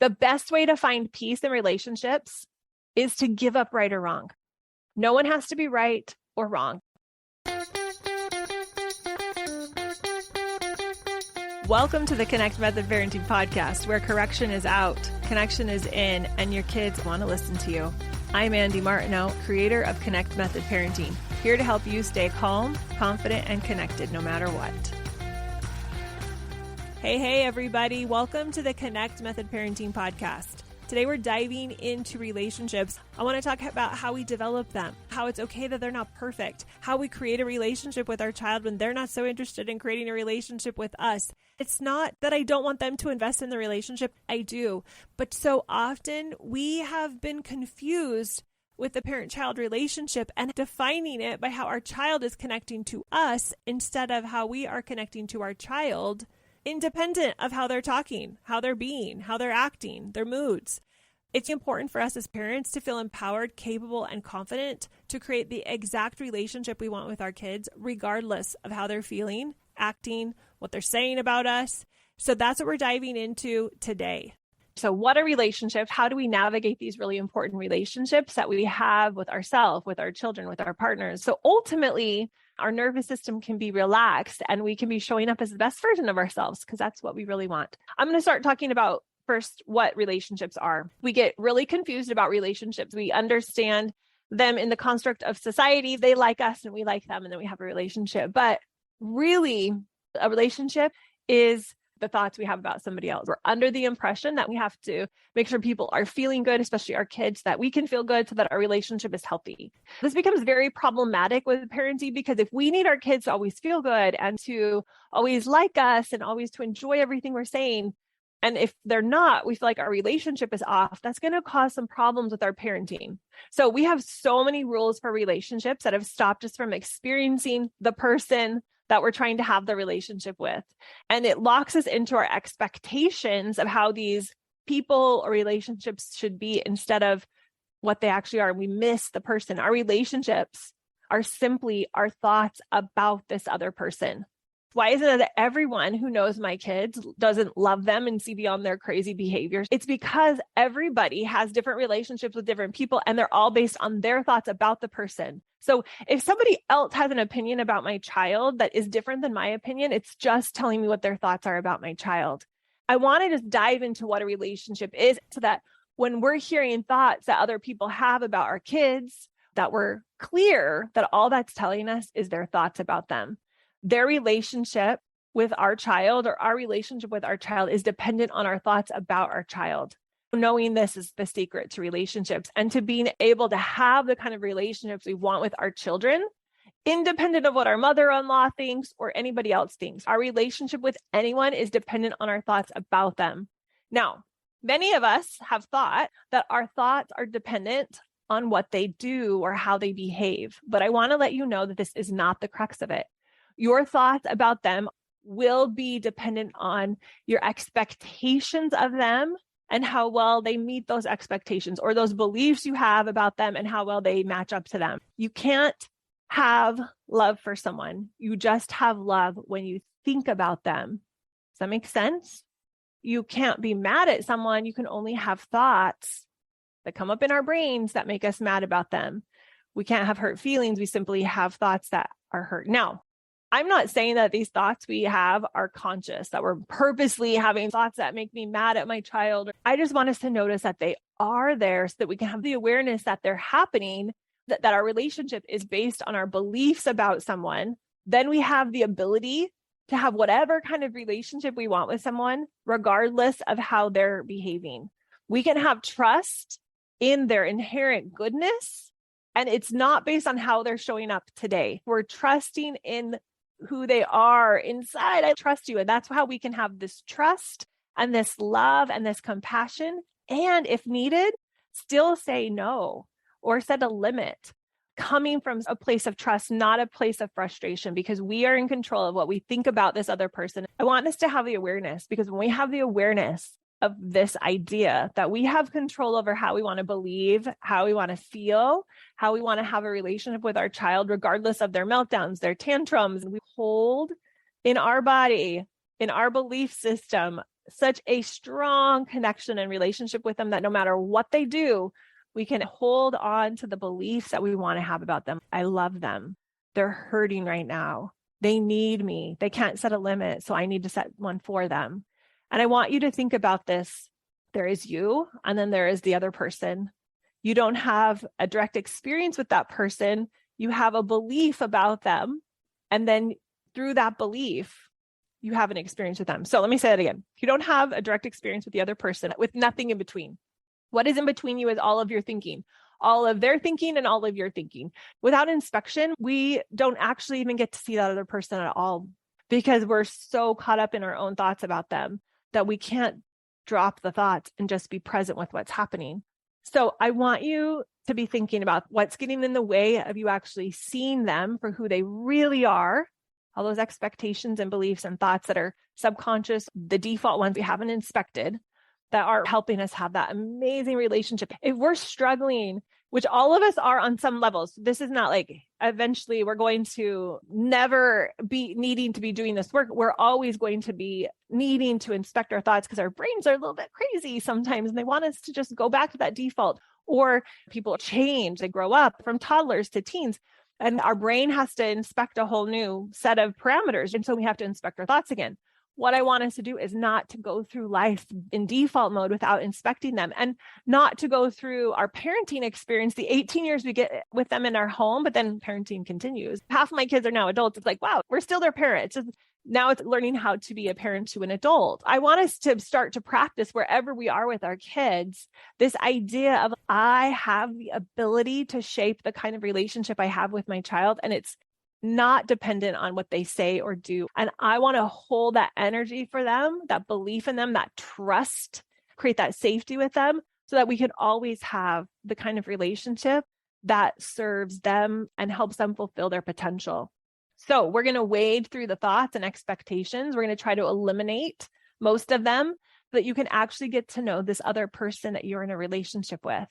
The best way to find peace in relationships is to give up right or wrong. No one has to be right or wrong. Welcome to the Connect Method Parenting Podcast, where correction is out, connection is in, and your kids want to listen to you. I'm Andy Martineau, creator of Connect Method Parenting, here to help you stay calm, confident, and connected no matter what. Hey, everybody. Welcome to the Connect Method Parenting Podcast. Today, we're diving into relationships. I want to talk about how we develop them, how it's okay that they're not perfect, how we create a relationship with our child when they're not so interested in creating a relationship with us. It's not that I don't want them to invest in the relationship. I do. But so often we have been confused with the parent-child relationship and defining it by how our child is connecting to us instead of how we are connecting to our child, independent of how they're talking, how they're being, how they're acting, their moods. It's important for us as parents to feel empowered, capable, and confident to create the exact relationship we want with our kids, regardless of how they're feeling, acting, what they're saying about us. So that's what we're diving into today. So what are relationships? How do we navigate these really important relationships that we have with ourselves, with our children, with our partners? So ultimately, our nervous system can be relaxed and we can be showing up as the best version of ourselves because that's what we really want. I'm going to start talking about first what relationships are. We get really confused about relationships. We understand them in the construct of society. They like us and we like them, and then we have a relationship. But really, a relationship is the thoughts we have about somebody else. We're under the impression that we have to make sure people are feeling good, especially our kids, that we can feel good so that our relationship is healthy. This becomes very problematic with parenting because if we need our kids to always feel good and to always like us and always to enjoy everything we're saying, and if they're not, we feel like our relationship is off, that's going to cause some problems with our parenting. So we have so many rules for relationships that have stopped us from experiencing the person that we're trying to have the relationship with. And it locks us into our expectations of how these people or relationships should be instead of what they actually are. We miss the person. Our relationships are simply our thoughts about this other person. Why is it that everyone who knows my kids doesn't love them and see beyond their crazy behaviors? It's because everybody has different relationships with different people, and they're all based on their thoughts about the person. So if somebody else has an opinion about my child that is different than my opinion, it's just telling me what their thoughts are about my child. I want to just dive into what a relationship is so that when we're hearing thoughts that other people have about our kids, that we're clear that all that's telling us is their thoughts about them. Their relationship with our child or our relationship with our child is dependent on our thoughts about our child. Knowing this is the secret to relationships and to being able to have the kind of relationships we want with our children, independent of what our mother-in-law thinks or anybody else thinks. Our relationship with anyone is dependent on our thoughts about them. Now, many of us have thought that our thoughts are dependent on what they do or how they behave. But I want to let you know that this is not the crux of it. Your thoughts about them will be dependent on your expectations of them and how well they meet those expectations or those beliefs you have about them and how well they match up to them. You can't have love for someone. You just have love when you think about them. Does that make sense? You can't be mad at someone. You can only have thoughts that come up in our brains that make us mad about them. We can't have hurt feelings. We simply have thoughts that are hurt. Now, I'm not saying that these thoughts we have are conscious, that we're purposely having thoughts that make me mad at my child. I just want us to notice that they are there so that we can have the awareness that they're happening, that our relationship is based on our beliefs about someone. Then we have the ability to have whatever kind of relationship we want with someone, regardless of how they're behaving. We can have trust in their inherent goodness, and it's not based on how they're showing up today. We're trusting in who they are inside. I trust you. And that's how we can have this trust and this love and this compassion. And if needed, still say no or set a limit coming from a place of trust, not a place of frustration, because we are in control of what we think about this other person. I want us to have the awareness, because when we have the awareness of this idea that we have control over how we want to believe, how we want to feel, how we want to have a relationship with our child, regardless of their meltdowns, their tantrums. We hold in our body, in our belief system, such a strong connection and relationship with them that no matter what they do, we can hold on to the beliefs that we want to have about them. I love them. They're hurting right now. They need me. They can't set a limit, so I need to set one for them. And I want you to think about this. There is you, and then there is the other person. You don't have a direct experience with that person. You have a belief about them. And then through that belief, you have an experience with them. So let me say that again. You don't have a direct experience with the other person with nothing in between. What is in between you is all of your thinking, all of their thinking and all of your thinking. Without inspection, we don't actually even get to see that other person at all because we're so caught up in our own thoughts about them that we can't drop the thoughts and just be present with what's happening. So I want you to be thinking about what's getting in the way of you actually seeing them for who they really are, all those expectations and beliefs and thoughts that are subconscious, the default ones we haven't inspected, that are helping us have that amazing relationship. If we're struggling, which all of us are on some levels, this is not like eventually we're going to never be needing to be doing this work. We're always going to be needing to inspect our thoughts because our brains are a little bit crazy sometimes and they want us to just go back to that default. Or people change, they grow up from toddlers to teens. And our brain has to inspect a whole new set of parameters. And so we have to inspect our thoughts again. What I want us to do is not to go through life in default mode without inspecting them, and not to go through our parenting experience, the 18 years we get with them in our home, but then parenting continues. Half of my kids are now adults. It's like, wow, we're still their parents. Now it's learning how to be a parent to an adult. I want us to start to practice wherever we are with our kids, this idea of I have the ability to shape the kind of relationship I have with my child. And it's not dependent on what they say or do. And I want to hold that energy for them, that belief in them, that trust, create that safety with them so that we can always have the kind of relationship that serves them and helps them fulfill their potential. So we're going to wade through the thoughts and expectations. We're going to try to eliminate most of them so that you can actually get to know this other person that you're in a relationship with.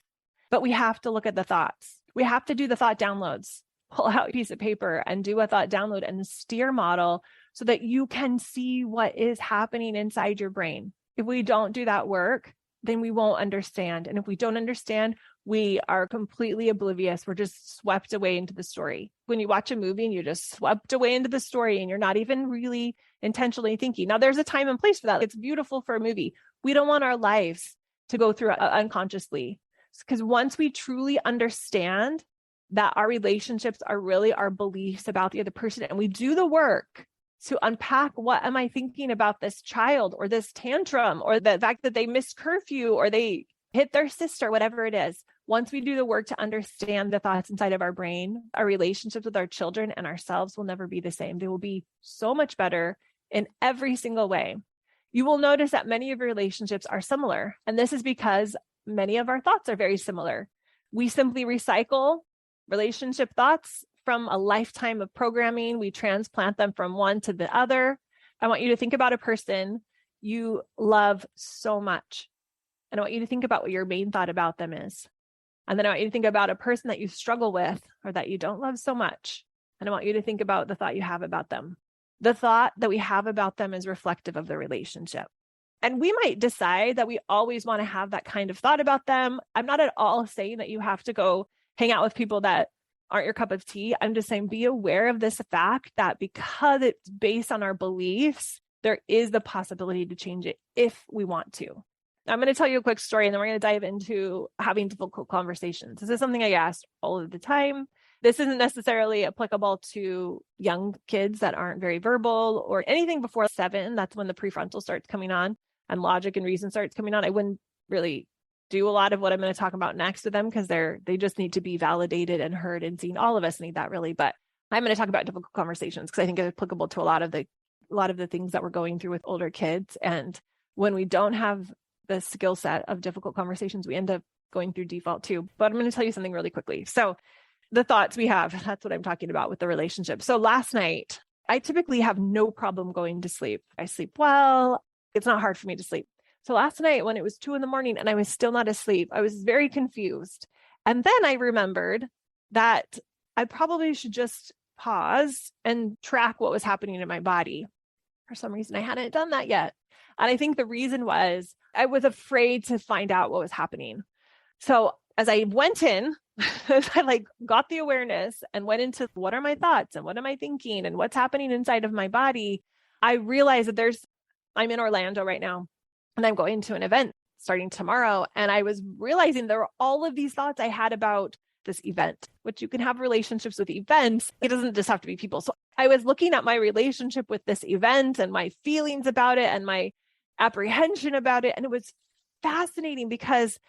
But we have to look at the thoughts. We have to do the thought downloads. Pull out a piece of paper and do a thought download and steer model so that you can see what is happening inside your brain. If we don't do that work, then we won't understand. And if we don't understand, we are completely oblivious. We're just swept away into the story. When you watch a movie and you're just swept away into the story and you're not even really intentionally thinking. Now, there's a time and place for that. It's beautiful for a movie. We don't want our lives to go through unconsciously. Because once we truly understand that our relationships are really our beliefs about the other person, and we do the work to unpack, what am I thinking about this child or this tantrum or the fact that they missed curfew or they hit their sister, whatever it is. Once we do the work to understand the thoughts inside of our brain, our relationships with our children and ourselves will never be the same. They will be so much better in every single way. You will notice that many of your relationships are similar. And this is because many of our thoughts are very similar. We simply recycle relationship thoughts from a lifetime of programming. We transplant them from one to the other. I want you to think about a person you love so much. And I want you to think about what your main thought about them is. And then I want you to think about a person that you struggle with or that you don't love so much. And I want you to think about the thought you have about them. The thought that we have about them is reflective of the relationship. And we might decide that we always want to have that kind of thought about them. I'm not at all saying that you have to go hang out with people that aren't your cup of tea. I'm just saying, be aware of this fact that because it's based on our beliefs, there is the possibility to change it if we want to. I'm going to tell you a quick story and then we're going to dive into having difficult conversations. This is something I ask all of the time. This isn't necessarily applicable to young kids that aren't very verbal or anything before 7. That's when the prefrontal starts coming on and logic and reason starts coming on. I wouldn't really do a lot of what I'm going to talk about next with them because they just need to be validated and heard and seen. All of us need that really, but I'm going to talk about difficult conversations because I think it's applicable to a lot of the things that we're going through with older kids. And when we don't have the skill set of difficult conversations, we end up going through default too. But I'm going to tell you something really quickly. So the thoughts we have, that's what I'm talking about with the relationship. So last night, I typically have no problem going to sleep. I sleep well. It's not hard for me to sleep. So last night when it was 2 a.m. and I was still not asleep, I was very confused. And then I remembered that I probably should just pause and track what was happening in my body. For some reason, I hadn't done that yet. And I think the reason was I was afraid to find out what was happening. So as I went in, as I got the awareness and went into what are my thoughts and what am I thinking and what's happening inside of my body, I realized that I'm in Orlando right now and I'm going to an event starting tomorrow. And I was realizing there were all of these thoughts I had about this event, which you can have relationships with events. It doesn't just have to be people. So I was looking at my relationship with this event and my feelings about it and my apprehension about it. And it was fascinating because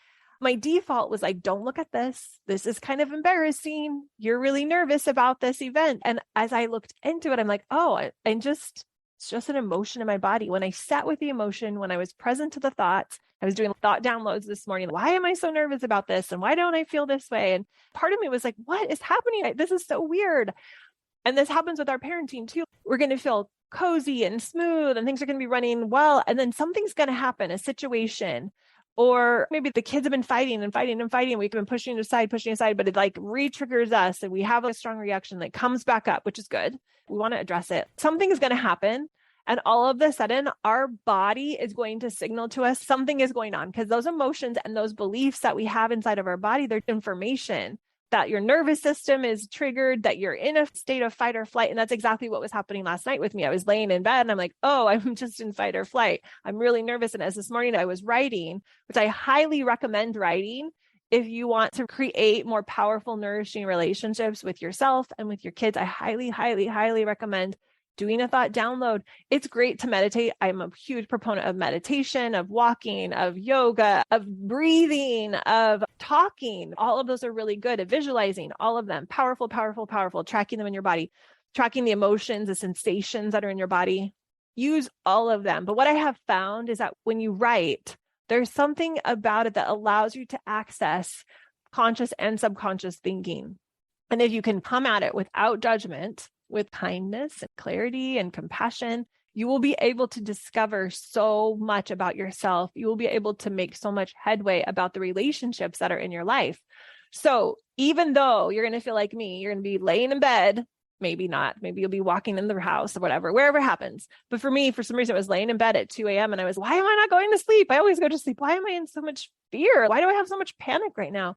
my default was like, don't look at this. This is kind of embarrassing. You're really nervous about this event. And as I looked into it, I'm like, it's just an emotion in my body. When I sat with the emotion, when I was present to the thoughts, I was doing thought downloads this morning. Why am I so nervous about this? And why don't I feel this way? And part of me was like, what is happening? This is so weird. And this happens with our parenting too. We're going to feel cozy and smooth and things are going to be running well. And then something's going to happen, a situation, or maybe the kids have been fighting and fighting and fighting. We've been pushing aside, but it re-triggers us and we have a strong reaction that comes back up, which is good. We want to address it. Something is going to happen. And all of a sudden, our body is going to signal to us something is going on because those emotions and those beliefs that we have inside of our body, they're information that your nervous system is triggered, that you're in a state of fight or flight. And that's exactly what was happening last night with me. I was laying in bed and I'm like, I'm just in fight or flight. I'm really nervous. And as this morning I was writing, which I highly recommend writing if you want to create more powerful, nourishing relationships with yourself and with your kids. I highly, highly, highly recommend doing a thought download. It's great to meditate. I'm a huge proponent of meditation, of walking, of yoga, of breathing, of talking. All of those are really good at visualizing, all of them. Powerful, powerful, powerful. Tracking them in your body, tracking the emotions, the sensations that are in your body. Use all of them. But what I have found is that when you write, there's something about it that allows you to access conscious and subconscious thinking. And if you can come at it without judgment, with kindness and clarity and compassion, you will be able to discover so much about yourself. You will be able to make so much headway about the relationships that are in your life. So even though you're going to feel like me, you're going to be laying in bed, maybe not, maybe you'll be walking in the house or whatever, wherever it happens. But for me, for some reason, I was laying in bed at 2 a.m. and I was, why am I not going to sleep? I always go to sleep. Why am I in so much fear? Why do I have so much panic right now?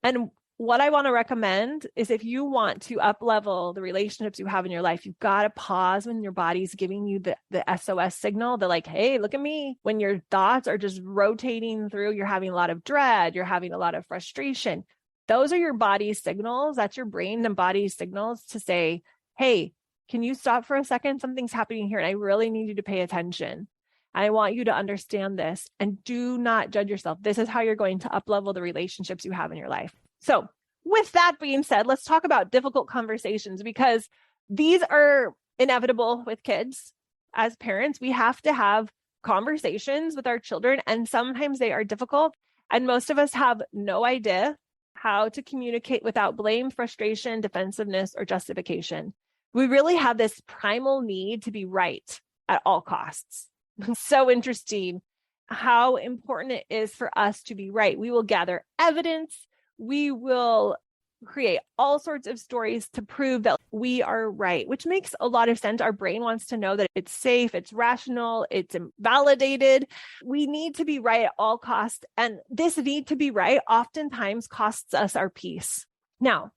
And what I want to recommend is if you want to up-level the relationships you have in your life, you've got to pause when your body's giving you the SOS signal. They're like, hey, look at me. When your thoughts are just rotating through, you're having a lot of dread, you're having a lot of frustration. Those are your body's signals. That's your brain and body's signals to say, hey, can you stop for a second? Something's happening here and I really need you to pay attention. I want you to understand this and do not judge yourself. This is how you're going to up-level the relationships you have in your life. So with that being said, let's talk about difficult conversations because these are inevitable with kids. As parents, we have to have conversations with our children and sometimes they are difficult. And most of us have no idea how to communicate without blame, frustration, defensiveness, or justification. We really have this primal need to be right at all costs. It's so interesting how important it is for us to be right. We will gather evidence. We will create all sorts of stories to prove that we are right, which makes a lot of sense. Our brain wants to know that it's safe, it's rational, it's validated. We need to be right at all costs. And this need to be right oftentimes costs us our peace. Now,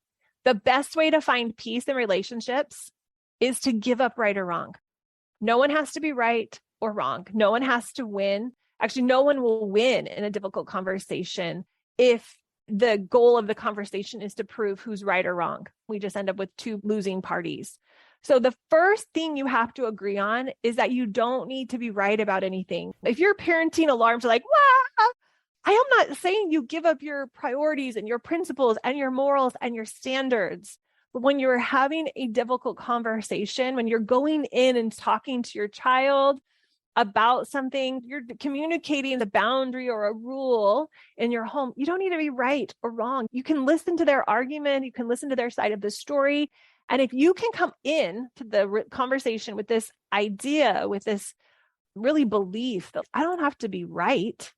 the best way to find peace in relationships is to give up right or wrong. No one has to be right or wrong. No one has to win. Actually, no one will win in a difficult conversation if the goal of the conversation is to prove who's right or wrong. We just end up with two losing parties. So the first thing you have to agree on is that you don't need to be right about anything. If your parenting alarms are like, wah, I am not saying you give up your priorities and your principles and your morals and your standards. But when you're having a difficult conversation, when you're going in and talking to your child about something, you're communicating the boundary or a rule in your home, you don't need to be right or wrong. You can listen to their argument. You can listen to their side of the story. And if you can come in to the conversation with this idea, with this really belief that I don't have to be right,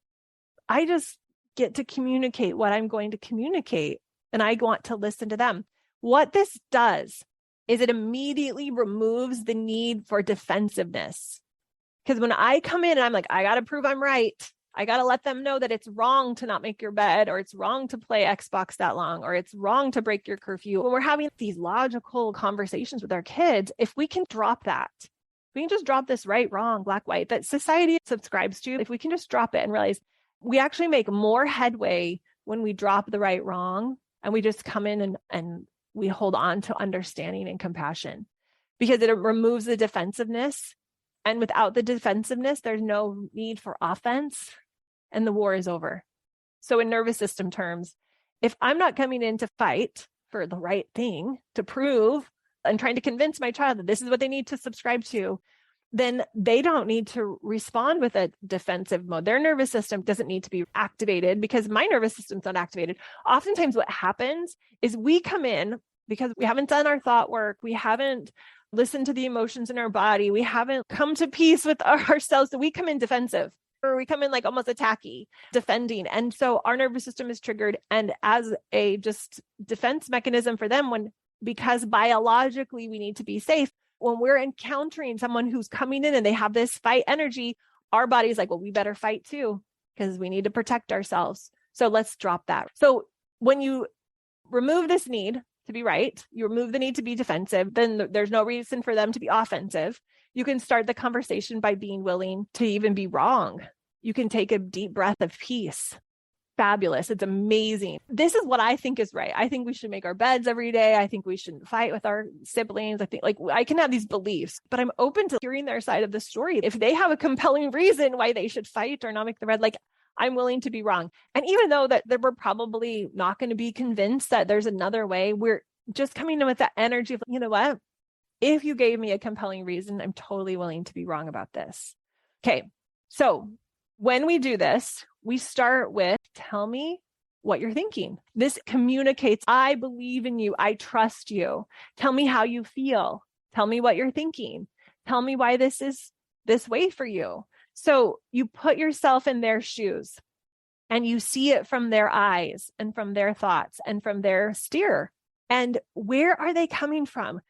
I just get to communicate what I'm going to communicate, and I want to listen to them. What this does is it immediately removes the need for defensiveness. Because when I come in and I'm like, I got to prove I'm right. I got to let them know that it's wrong to not make your bed, or it's wrong to play Xbox that long, or it's wrong to break your curfew. When we're having these logical conversations with our kids, if we can drop that, we can just drop this right, wrong, black, white that society subscribes to. If we can just drop it and realize we actually make more headway when we drop the right, wrong, and we just come in and we hold on to understanding and compassion, because it removes the defensiveness. And without the defensiveness, there's no need for offense, and the war is over. So in nervous system terms, if I'm not coming in to fight for the right thing, to prove and trying to convince my child that this is what they need to subscribe to, then they don't need to respond with a defensive mode. Their nervous system doesn't need to be activated, because my nervous system's not activated. Oftentimes what happens is we come in because we haven't done our thought work. We haven't listened to the emotions in our body. We haven't come to peace with ourselves. So we come in defensive, or we come in like almost attacky, defending. And so our nervous system is triggered. And as a just defense mechanism for them, because biologically we need to be safe, when we're encountering someone who's coming in and they have this fight energy, our body's like, well, we better fight too, because we need to protect ourselves. So let's drop that. So when you remove this need to be right, you remove the need to be defensive, then there's no reason for them to be offensive. You can start the conversation by being willing to even be wrong. You can take a deep breath of peace. Fabulous. It's amazing. This is what I think is right. I think we should make our beds every day. I think we shouldn't fight with our siblings. I think I can have these beliefs, but I'm open to hearing their side of the story. If they have a compelling reason why they should fight or not make the bed, I'm willing to be wrong. And even though that we're probably not going to be convinced that there's another way, we're just coming in with that energy of, you know what? If you gave me a compelling reason, I'm totally willing to be wrong about this. Okay. So when we do this, we start with, tell me what you're thinking. This communicates, I believe in you. I trust you. Tell me how you feel. Tell me what you're thinking. Tell me why this is this way for you. So you put yourself in their shoes and you see it from their eyes and from their thoughts and from their steer. And where are they coming from?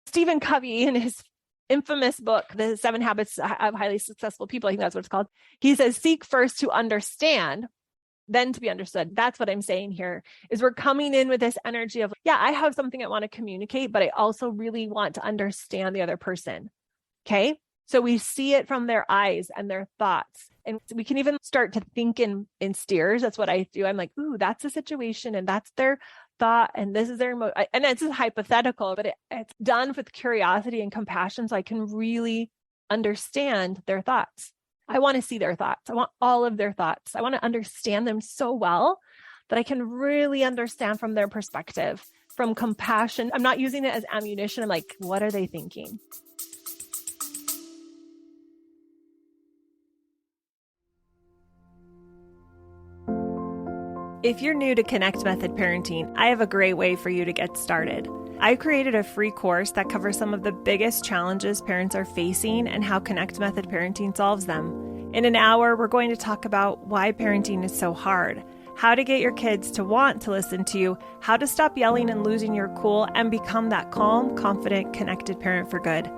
Stephen Covey, in his infamous book, The 7 Habits of Highly Successful People, I think that's what it's called. He says, seek first to understand, then to be understood. That's what I'm saying here, is we're coming in with this energy of, yeah, I have something I want to communicate, but I also really want to understand the other person. Okay. So we see it from their eyes and their thoughts. And we can even start to think in steers. That's what I do. I'm like, ooh, that's a situation and that's their thought. And this is their and it's hypothetical, but it's done with curiosity and compassion. So I can really understand their thoughts. I want to see their thoughts. I want all of their thoughts. I want to understand them so well that I can really understand from their perspective, from compassion. I'm not using it as ammunition. I'm like, what are they thinking? If you're new to Connect Method Parenting, I have a great way for you to get started. I've created a free course that covers some of the biggest challenges parents are facing and how Connect Method Parenting solves them. In an hour, we're going to talk about why parenting is so hard, how to get your kids to want to listen to you, how to stop yelling and losing your cool, and become that calm, confident, connected parent for good.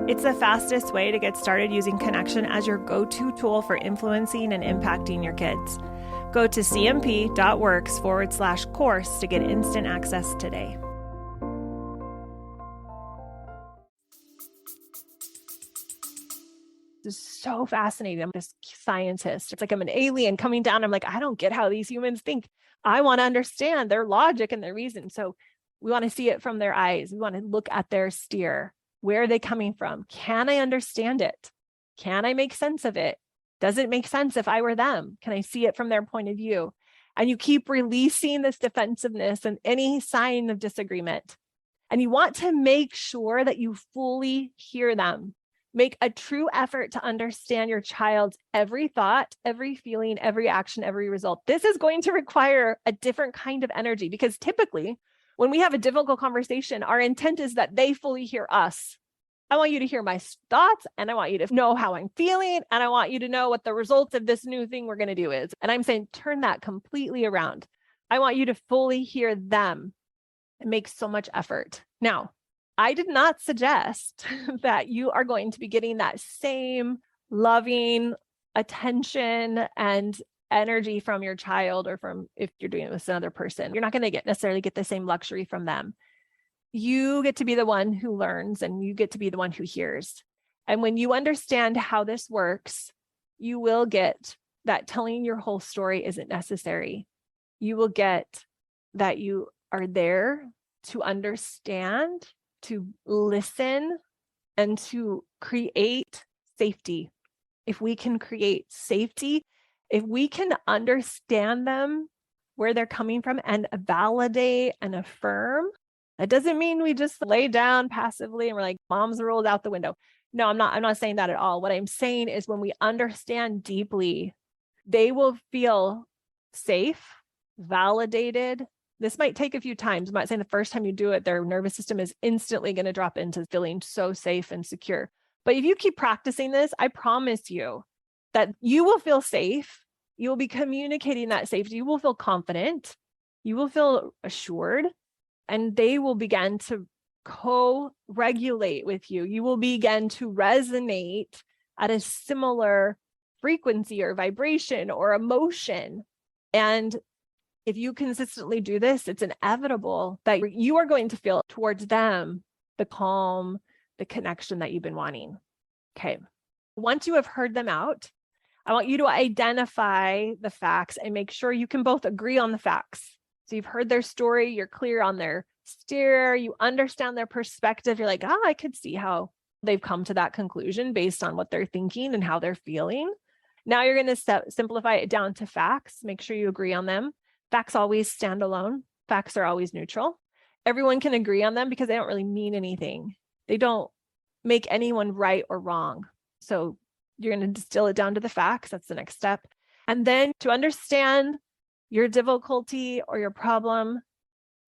It's the fastest way to get started using connection as your go-to tool for influencing and impacting your kids. Go to cmp.works/course to get instant access today. This is so fascinating. I'm this scientist. It's like I'm an alien coming down. I'm like, I don't get how these humans think. I want to understand their logic and their reason. So we want to see it from their eyes. We want to look at their steer. Where are they coming from? Can I understand it? Can I make sense of it? Does it make sense if I were them? Can I see it from their point of view? And you keep releasing this defensiveness and any sign of disagreement. And you want to make sure that you fully hear them. Make a true effort to understand your child's every thought, every feeling, every action, every result. This is going to require a different kind of energy, because typically when we have a difficult conversation, our intent is that they fully hear us. I want you to hear my thoughts, and I want you to know how I'm feeling, and I want you to know what the result of this new thing we're going to do is. And I'm saying, turn that completely around. I want you to fully hear them and make so much effort. Now, I did not suggest that you are going to be getting that same loving attention and energy from your child, or from, if you're doing it with another person, you're not going to necessarily get the same luxury from them. You get to be the one who learns, and you get to be the one who hears. And when you understand how this works, you will get that telling your whole story isn't necessary. You will get that you are there to understand, to listen, and to create safety. If we can create safety, if we can understand them, where they're coming from, and validate and affirm, that doesn't mean we just lay down passively and we're like, mom's rolled out the window. No, I'm not saying that at all. What I'm saying is, when we understand deeply, they will feel safe, validated. This might take a few times. I'm not saying the first time you do it, their nervous system is instantly going to drop into feeling so safe and secure. But if you keep practicing this, I promise you that you will feel safe. You will be communicating that safety. You will feel confident. You will feel assured, and they will begin to co-regulate with you. You will begin to resonate at a similar frequency or vibration or emotion. And if you consistently do this, it's inevitable that you are going to feel towards them the calm, the connection that you've been wanting. Okay. Once you have heard them out, I want you to identify the facts and make sure you can both agree on the facts. So you've heard their story, you're clear on their steer, you understand their perspective. You're like, I could see how they've come to that conclusion based on what they're thinking and how they're feeling. Now you're going to simplify it down to facts. Make sure you agree on them. Facts always stand alone. Facts are always neutral. Everyone can agree on them because they don't really mean anything. They don't make anyone right or wrong. So you're going to distill it down to the facts. That's the next step. And then to understand your difficulty or your problem,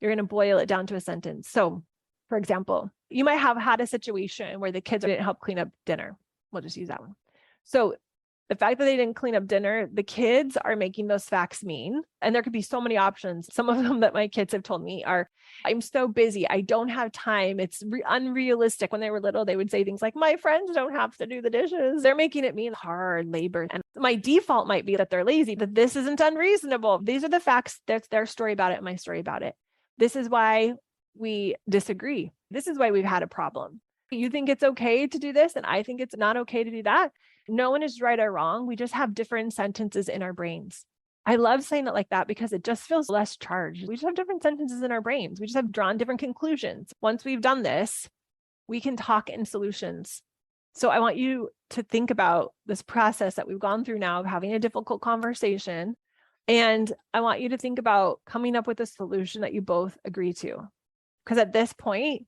you're going to boil it down to a sentence. So, for example, you might have had a situation where the kids didn't help clean up dinner. We'll just use that one. So the fact that they didn't clean up dinner, the kids are making those facts mean. And there could be so many options. Some of them that my kids have told me are, I'm so busy, I don't have time. It's unrealistic. When they were little, they would say things like, my friends don't have to do the dishes. They're making it mean hard labor. And my default might be that they're lazy, that this isn't unreasonable. These are the facts. That's their story about it, my story about it. This is why we disagree. This is why we've had a problem. You think it's okay to do this, and I think it's not okay to do that. No one is right or wrong. We just have different sentences in our brains. I love saying it like that because it just feels less charged. We just have different sentences in our brains. We just have drawn different conclusions. Once we've done this, we can talk in solutions. So I want you to think about this process that we've gone through now of having a difficult conversation. And I want you to think about coming up with a solution that you both agree to. Because at this point,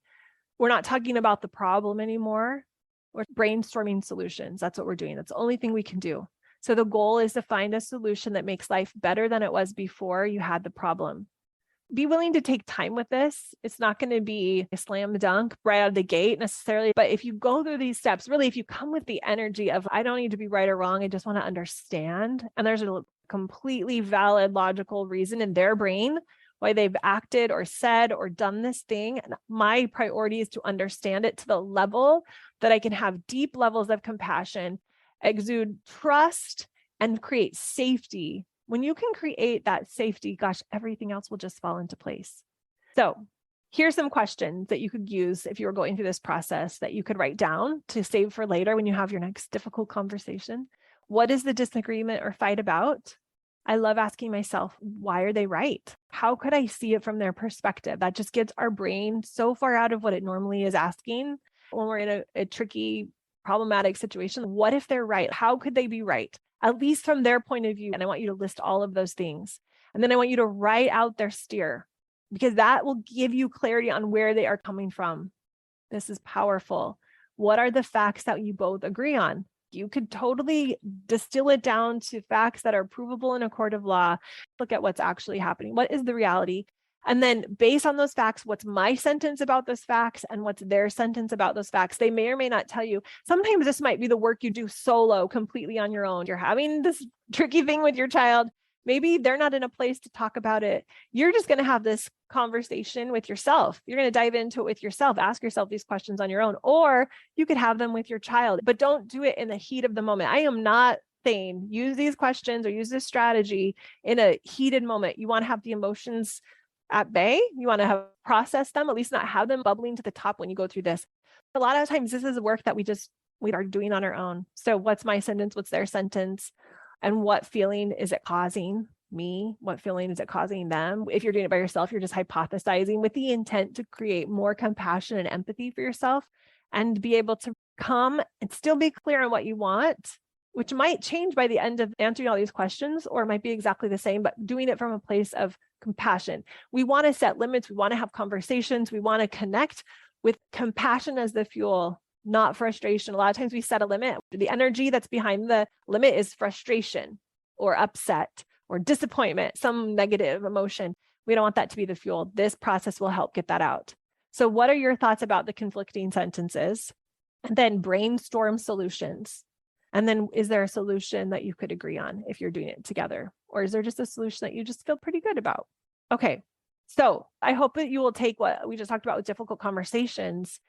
we're not talking about the problem anymore. We're brainstorming solutions. That's what we're doing. That's the only thing we can do. So the goal is to find a solution that makes life better than it was before you had the problem. Be willing to take time with this. It's not going to be a slam dunk right out of the gate necessarily. But if you go through these steps, really, if you come with the energy of, I don't need to be right or wrong, I just want to understand. And there's a completely valid, logical reason in their brain why they've acted or said or done this thing. And my priority is to understand it to the level that I can have deep levels of compassion, exude trust, and create safety. When you can create that safety, gosh, everything else will just fall into place. So here's some questions that you could use if you were going through this process that you could write down to save for later when you have your next difficult conversation. What is the disagreement or fight about? I love asking myself, why are they right? How could I see it from their perspective? That just gets our brain so far out of what it normally is asking when we're in a tricky, problematic situation. What if they're right? How could they be right? At least from their point of view. And I want you to list all of those things. And then I want you to write out their steer, because that will give you clarity on where they are coming from. This is powerful. What are the facts that you both agree on? You could totally distill it down to facts that are provable in a court of law. Look at what's actually happening. What is the reality? And then based on those facts, what's my sentence about those facts and what's their sentence about those facts? They may or may not tell you. Sometimes this might be the work you do solo, completely on your own. You're having this tricky thing with your child. Maybe they're not in a place to talk about it. You're just going to have this conversation with yourself. You're going to dive into it with yourself, ask yourself these questions on your own, or you could have them with your child, but don't do it in the heat of the moment. I am not saying use these questions or use this strategy in a heated moment. You want to have the emotions at bay. You want to have process them, at least not have them bubbling to the top when you go through this. A lot of times this is work that we are doing on our own. So what's my sentence? What's their sentence? And what feeling is it causing me? What feeling is it causing them? If you're doing it by yourself, you're just hypothesizing with the intent to create more compassion and empathy for yourself and be able to come and still be clear on what you want, which might change by the end of answering all these questions, or it might be exactly the same, but doing it from a place of compassion. We want to set limits. We want to have conversations. We want to connect with compassion as the fuel, not frustration. A lot of times we set a limit. The energy that's behind the limit is frustration or upset or disappointment, some negative emotion. We don't want that to be the fuel. This process will help get that out. So what are your thoughts about the conflicting sentences? And then brainstorm solutions. And then is there a solution that you could agree on if you're doing it together? Or is there just a solution that you just feel pretty good about? Okay. So I hope that you will take what we just talked about with difficult conversations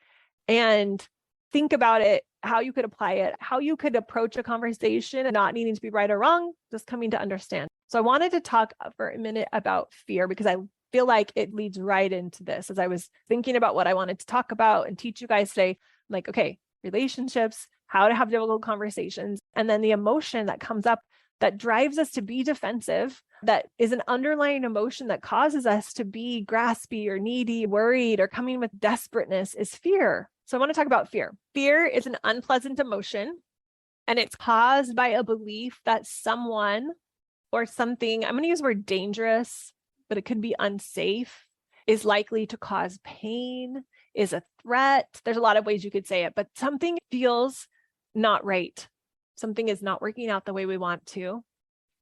and think about it, how you could apply it, how you could approach a conversation and not needing to be right or wrong, just coming to understand. So I wanted to talk for a minute about fear because I feel like it leads right into this. As I was thinking about what I wanted to talk about and teach you guys today, I'm like, okay, relationships, how to have difficult conversations, and then the emotion that comes up that drives us to be defensive, that is an underlying emotion that causes us to be graspy or needy, worried, or coming with desperateness is fear. So I want to talk about fear. Fear is an unpleasant emotion, and it's caused by a belief that someone or something, I'm going to use the word dangerous, but it could be unsafe, is likely to cause pain, is a threat. There's a lot of ways you could say it, but something feels not right. Something is not working out the way we want to.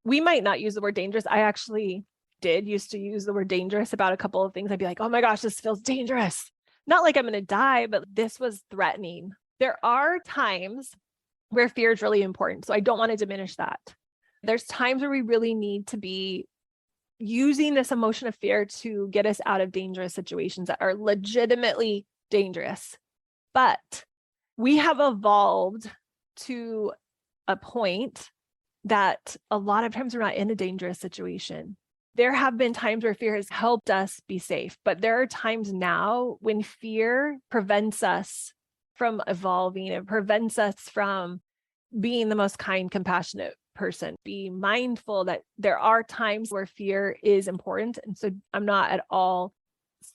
We might not use the word dangerous. I actually used to use the word dangerous about a couple of things. I'd be like, oh my gosh, this feels dangerous. Not like I'm going to die, but this was threatening. There are times where fear is really important. So I don't want to diminish that. There's times where we really need to be using this emotion of fear to get us out of dangerous situations that are legitimately dangerous. But we have evolved to a point that a lot of times we're not in a dangerous situation. There have been times where fear has helped us be safe, but there are times now when fear prevents us from evolving. It prevents us from being the most kind, compassionate person. Be mindful that there are times where fear is important. And so I'm not at all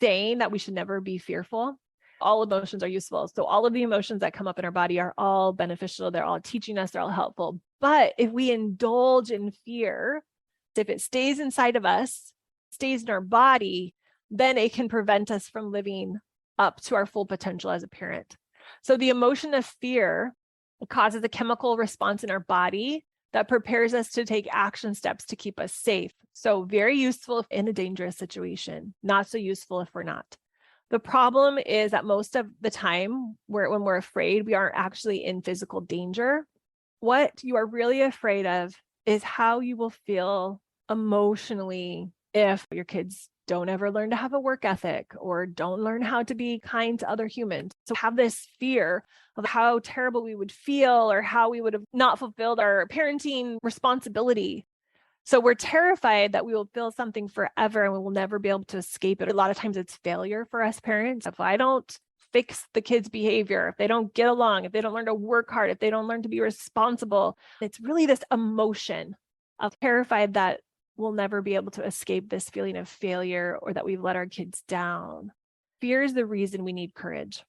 saying that we should never be fearful. All emotions are useful. So all of the emotions that come up in our body are all beneficial. They're all teaching us. They're all helpful. But if we indulge in fear, if it stays inside of us, stays in our body, then it can prevent us from living up to our full potential as a parent. So the emotion of fear causes a chemical response in our body that prepares us to take action steps to keep us safe. So very useful in a dangerous situation, not so useful if we're not. The problem is that most of the time when we're afraid, we aren't actually in physical danger. What you are really afraid of is how you will feel emotionally if your kids don't ever learn to have a work ethic or don't learn how to be kind to other humans. So have this fear of how terrible we would feel or how we would have not fulfilled our parenting responsibility. So we're terrified that we will feel something forever and we will never be able to escape it. A lot of times it's failure for us parents. If I don't fix the kids' behavior, if they don't get along, if they don't learn to work hard, if they don't learn to be responsible, it's really this emotion of terrified that we'll never be able to escape this feeling of failure or that we've let our kids down. Fear is the reason we need courage.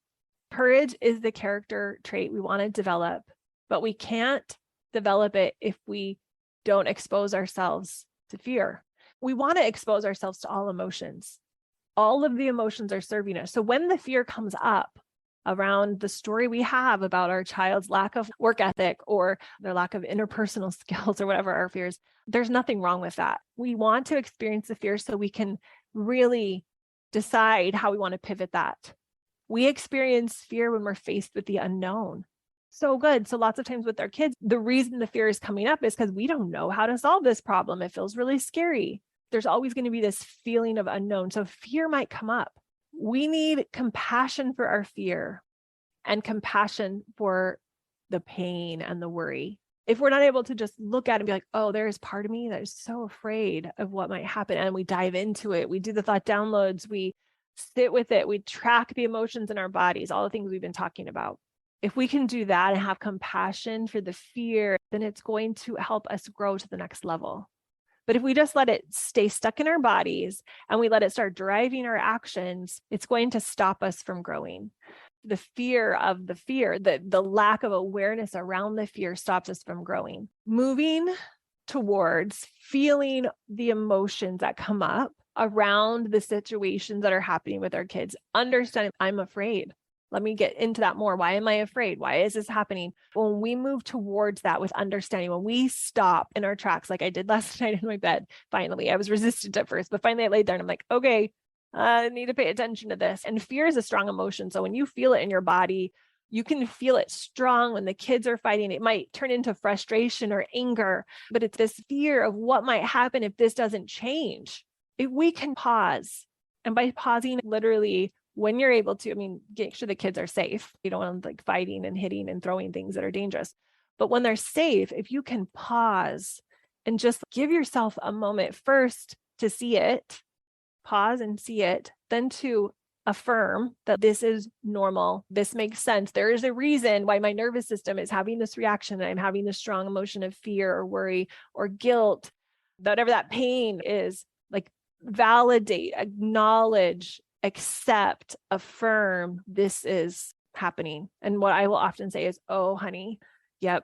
Courage is the character trait we want to develop, but we can't develop it if we don't expose ourselves to fear. We want to expose ourselves to all emotions. All of the emotions are serving us. So when the fear comes up around the story we have about our child's lack of work ethic or their lack of interpersonal skills or whatever our fears, there's nothing wrong with that. We want to experience the fear so we can really decide how we want to pivot that. We experience fear when we're faced with the unknown. So good. So lots of times with our kids, the reason the fear is coming up is because we don't know how to solve this problem. It feels really scary. There's always going to be this feeling of unknown. So fear might come up. We need compassion for our fear and compassion for the pain and the worry. If we're not able to just look at it and be like, oh, there's part of me that is so afraid of what might happen, and we dive into it, we do the thought downloads, we sit with it, we track the emotions in our bodies, all the things we've been talking about. If we can do that and have compassion for the fear, then it's going to help us grow to the next level. But if we just let it stay stuck in our bodies and we let it start driving our actions, it's going to stop us from growing. The fear of the fear, the lack of awareness around the fear stops us from growing. Moving towards feeling the emotions that come up around the situations that are happening with our kids, understanding I'm afraid. Let me get into that more. Why am I afraid? Why is this happening? When we move towards that with understanding, when we stop in our tracks, like I did last night in my bed, finally, I was resistant at first, but finally I laid there and I'm like, okay, I need to pay attention to this. And fear is a strong emotion. So when you feel it in your body, you can feel it strong. When the kids are fighting, it might turn into frustration or anger, but it's this fear of what might happen if this doesn't change. If we can pause, and by pausing, literally, when you're able to, make sure the kids are safe. You don't want them like fighting and hitting and throwing things that are dangerous. But when they're safe, if you can pause and just give yourself a moment first to see it, pause and see it, then to affirm that this is normal. This makes sense. There is a reason why my nervous system is having this reaction. I'm having this strong emotion of fear or worry or guilt, whatever that pain is. Like, validate, acknowledge, accept, affirm, this is happening. And what I will often say is, oh, honey, yep,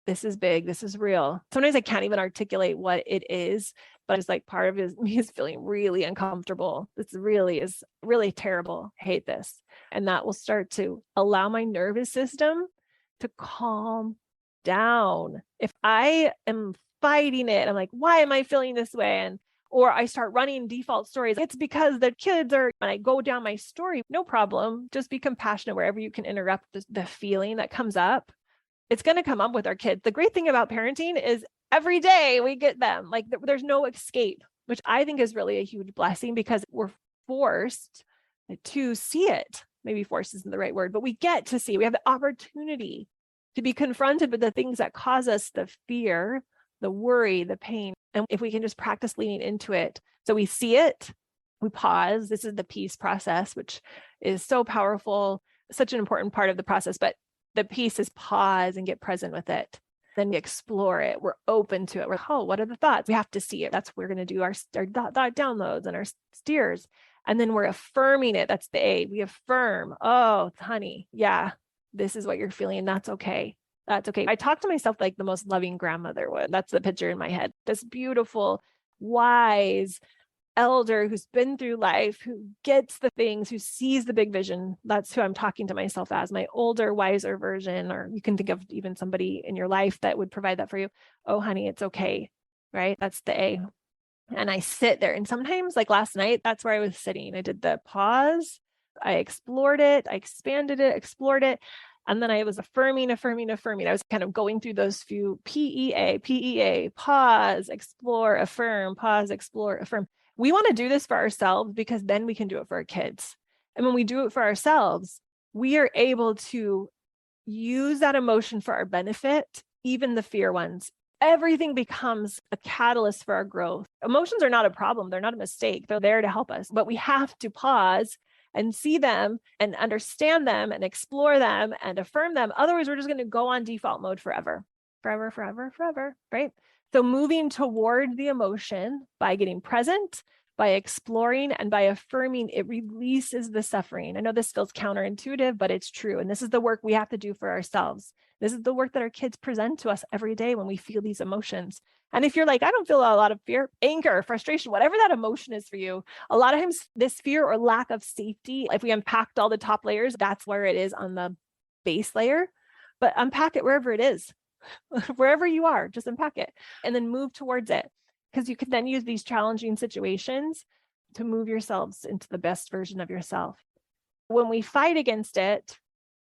this is big. This is real. Sometimes I can't even articulate what it is, but it's like part of me is feeling really uncomfortable. This really is really terrible. I hate this. And that will start to allow my nervous system to calm down. If I am fighting it, I'm like, why am I feeling this way? Or I start running default stories. It's because the kids are, and I go down my story, no problem. Just be compassionate wherever you can interrupt the feeling that comes up. It's going to come up with our kids. The great thing about parenting is every day we get them. Like, there's no escape, which I think is really a huge blessing because we're forced to see it. Maybe forced isn't the right word, but we get to see. We have the opportunity to be confronted with the things that cause us the fear, the worry, the pain. And if we can just practice leaning into it. So we see it, we pause. This is the peace process, which is so powerful, such an important part of the process. But the piece is pause and get present with it. Then we explore it. We're open to it. We're, oh, what are the thoughts? We have to see it. That's what we're going to do our thought downloads and our steers. And then we're affirming it. That's the A. We affirm, oh, honey, yeah, this is what you're feeling. That's okay. That's okay. I talk to myself like the most loving grandmother would. That's the picture in my head. This beautiful, wise elder who's been through life, who gets the things, who sees the big vision. That's who I'm talking to myself as, my older, wiser version. Or you can think of even somebody in your life that would provide that for you. Oh, honey, it's okay. Right? That's the A. And I sit there. And sometimes, like last night, that's where I was sitting. I did the pause. I explored it. I expanded it, explored it. And then I was affirming. I was kind of going through those few PEA, pause, explore, affirm, pause, explore, affirm. We want to do this for ourselves because then we can do it for our kids. And when we do it for ourselves, we are able to use that emotion for our benefit, even the fear ones. Everything becomes a catalyst for our growth. Emotions are not a problem. They're not a mistake. They're there to help us, but we have to pause and see them and understand them and explore them and affirm them. Otherwise, we're just going to go on default mode forever, right? So moving toward the emotion by getting present, by exploring, and by affirming, it releases the suffering. I know this feels counterintuitive, but it's true. And this is the work we have to do for ourselves. This is the work that our kids present to us every day when we feel these emotions. And if you're like, I don't feel a lot of fear, anger, frustration, whatever that emotion is for you, a lot of times this fear or lack of safety, if we unpacked all the top layers, that's where it is on the base layer. But unpack it wherever it is. Wherever you are, just unpack it and then move towards it, because you can then use these challenging situations to move yourselves into the best version of yourself. When we fight against it,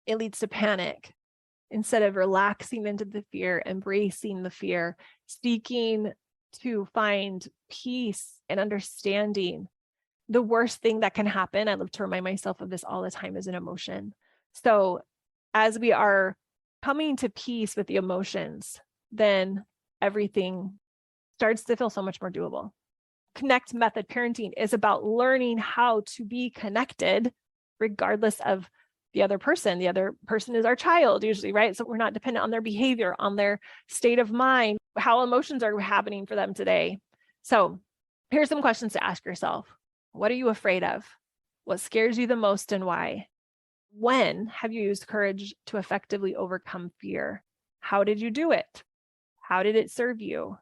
it leads to panic. instead of relaxing into the fear, embracing the fear, seeking to find peace and understanding. The worst thing that can happen, I love to remind myself of this all the time, is an emotion. So as we are coming to peace with the emotions, then everything starts to feel so much more doable. Connect method parenting is about learning how to be connected regardless of the other person. The other person is our child usually, right? So we're not dependent on their behavior, on their state of mind, how emotions are happening for them today. So here's some questions to ask yourself. What are you afraid of? What scares you the most and why? When have you used courage to effectively overcome fear? How did you do it? How did it serve you?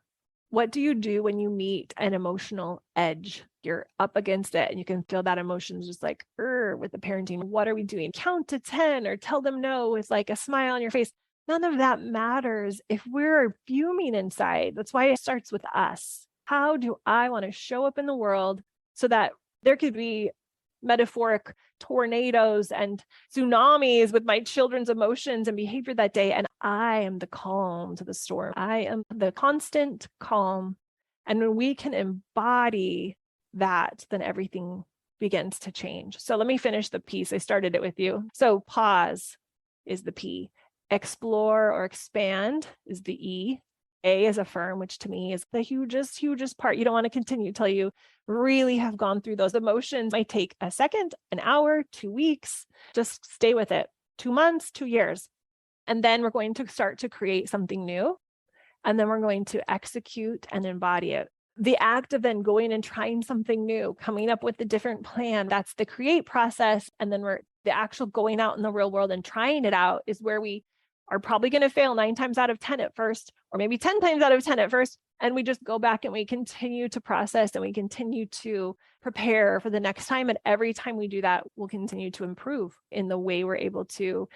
What do you do when you meet an emotional edge? You're up against it and you can feel that emotion just like, with the parenting. What are we doing? Count to 10 or tell them no with like a smile on your face. None of that matters if we're fuming inside. That's why it starts with us. How do I want to show up in the world so that there could be metaphoric tornadoes and tsunamis with my children's emotions and behavior that day, and I am the calm to the storm. I am the constant calm. And when we can embody that, then everything begins to change. So let me finish the piece. I started it with you. So pause is the P. Explore or expand is the E. A is affirm, which to me is the hugest part. You don't want to continue till you really have gone through those emotions. Might take a second, an hour, 2 weeks. Just stay with it. 2 months, 2 years. And then we're going to start to create something new. And then we're going to execute and embody it. The act of then going and trying something new, coming up with a different plan, that's the create process. And then the actual going out in the real world and trying it out is where we are probably going to fail 9 times out of 10 at first, or maybe 10 times out of 10 at first. And we just go back and we continue to process and we continue to prepare for the next time. And every time we do that, we'll continue to improve in the way we're able to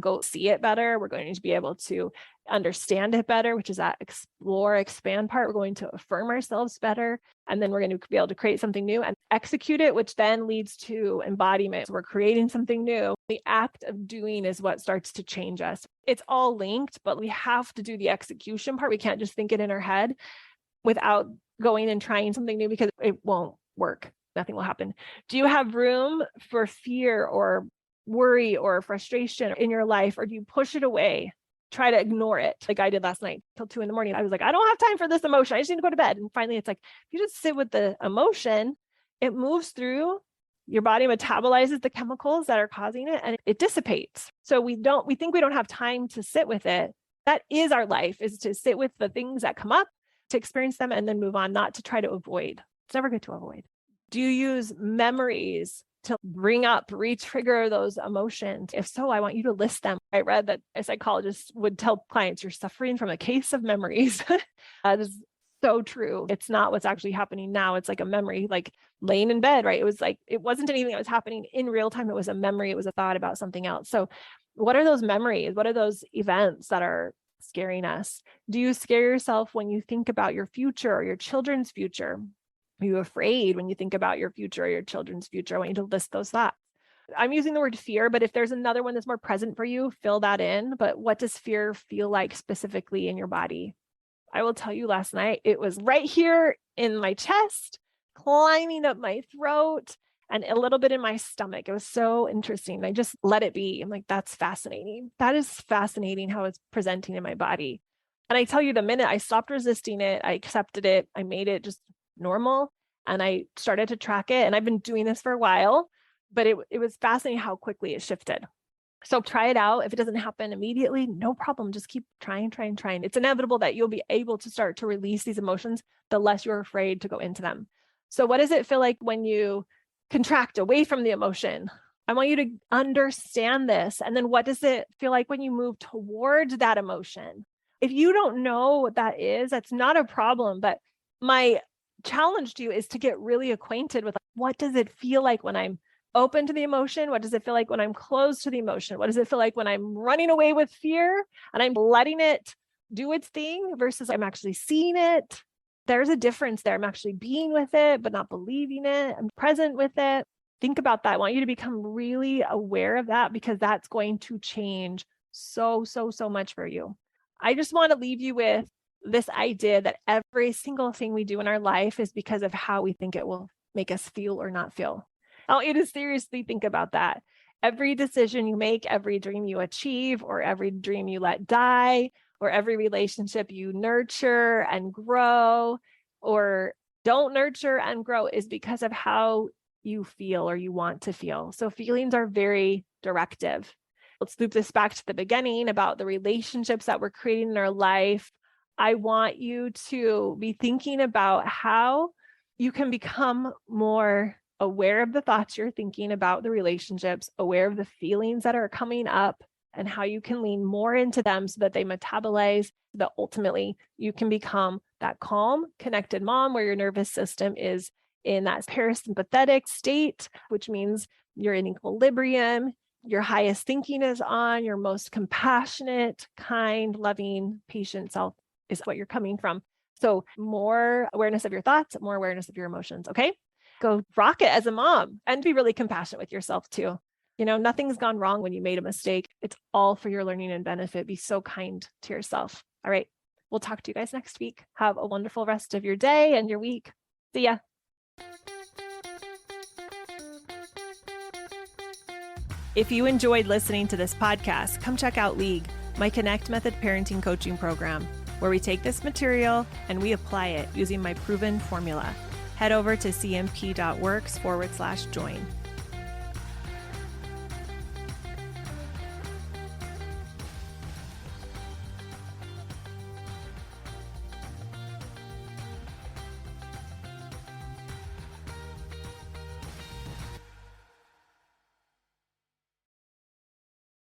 go see it better. We're going to be able to understand it better, which is that explore, expand part. We're going to affirm ourselves better. And then we're going to be able to create something new and execute it, which then leads to embodiment. So we're creating something new. The act of doing is what starts to change us. It's all linked, but we have to do the execution part. We can't just think it in our head without going and trying something new because it won't work. Nothing will happen. Do you have room for fear or worry or frustration in your life, or do you push it away? Try to ignore it like I did last night till 2 a.m. I was like, I don't have time for this emotion. I just need to go to bed. And finally, it's like, if you just sit with the emotion, it moves through your body, metabolizes the chemicals that are causing it, and it dissipates. So we think we don't have time to sit with it. That is our life, is to sit with the things that come up, to experience them, and then move on, not to try to avoid. It's never good to avoid. Do you use memories to bring up, re-trigger those emotions? If so, I want you to list them. I read that a psychologist would tell clients, you're suffering from a case of memories. That is so true. It's not what's actually happening now. It's like a memory, like laying in bed, right? It was like, it wasn't anything that was happening in real time. It was a memory. It was a thought about something else. So what are those memories? What are those events that are scaring us? Do you scare yourself when you think about your future or your children's future? Are you afraid when you think about your future or your children's future? I want you to list those thoughts. I'm using the word fear, but if there's another one that's more present for you, fill that in. But what does fear feel like specifically in your body? I will tell you, last night, it was right here in my chest, climbing up my throat, and a little bit in my stomach. It was so interesting. I just let it be. I'm like, that's fascinating. That is fascinating how it's presenting in my body. And I tell you, the minute I stopped resisting it, I accepted it, I made it just normal, and I started to track it. And I've been doing this for a while, but it was fascinating how quickly it shifted. So try it out. If it doesn't happen immediately, no problem. Just keep trying. It's inevitable that you'll be able to start to release these emotions the less you're afraid to go into them. So what does it feel like when you contract away from the emotion? I want you to understand this. And then what does it feel like when you move towards that emotion? If you don't know what that is, that's not a problem. But my challenge to you is to get really acquainted with, what does it feel like when I'm open to the emotion? What does it feel like when I'm closed to the emotion? What does it feel like when I'm running away with fear and I'm letting it do its thing versus I'm actually seeing it? There's a difference there. I'm actually being with it, but not believing it. I'm present with it. Think about that. I want you to become really aware of that, because that's going to change so, so, so much for you. I just want to leave you with this idea that every single thing we do in our life is because of how we think it will make us feel or not feel. I want you to seriously think about that. Every decision you make, every dream you achieve, or every dream you let die, or every relationship you nurture and grow, or don't nurture and grow, is because of how you feel or you want to feel. So feelings are very directive. Let's loop this back to the beginning about the relationships that we're creating in our life. I want you to be thinking about how you can become more aware of the thoughts you're thinking about the relationships, aware of the feelings that are coming up, and how you can lean more into them so that they metabolize, so that ultimately you can become that calm, connected mom where your nervous system is in that parasympathetic state, which means you're in equilibrium, your highest thinking is on, your most compassionate, kind, loving, patient self is what you're coming from. So more awareness of your thoughts, more awareness of your emotions, okay? Go rock it as a mom and be really compassionate with yourself too. Nothing's gone wrong when you made a mistake. It's all for your learning and benefit. Be so kind to yourself. All right. We'll talk to you guys next week. Have a wonderful rest of your day and your week. See ya. If you enjoyed listening to this podcast, come check out League, my Connect Method parenting coaching program, where we take this material and we apply it using my proven formula. Head over to cmp.works/join.